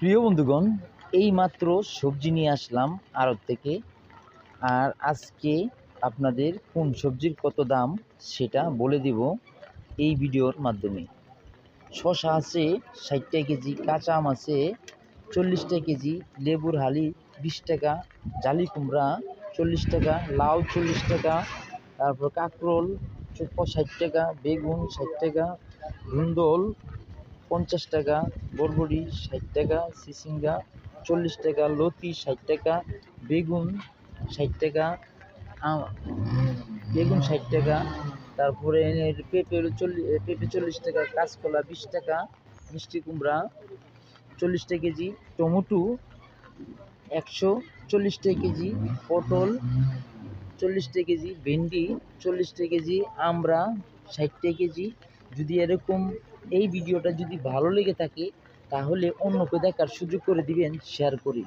প্রিয় বন্ধুগণ, এই মাত্র সবজি নিয়ে আসলাম আড়ত থেকে। আর আজকে আপনাদের কোন সবজির কত দাম সেটা বলে দিব এই ভিডিওর মাধ্যমে। শসা আছে 60 টাকা কেজি, কাঁচা আম আছে 40 টাকা কেজি, লেবুর হালি 20 টাকা, জালি কুমড়া 40 টাকা, লাউ 40 টাকা, তারপর কাঁকরোল 60 টাকা, বেগুন 60 টাকা, ধুন্দল 50 টাকা, বরবটি 60 টাকা, চিচিঙ্গা 40 টাকা, লতি 60 টাকা, বেগুন 60 টাকা, বেগুন 60 টাকা, তারপরে পেঁপে 40 টাকা, কাঁচকলা 20 টাকা, মিষ্টি কুমড়া 40 টাকা কেজি, টমেটো 140 টাকা কেজি, পটল 40 টাকা কেজি, ভেন্ডি 40 টাকা কেজি, আমড়া 60 টাকা কেজি। যদি এরকম এই ভিডিওটা যদি ভালো লেগে থাকে তাহলে অন্যকে দেখার সুযোগ করে দিবেন, শেয়ার করি।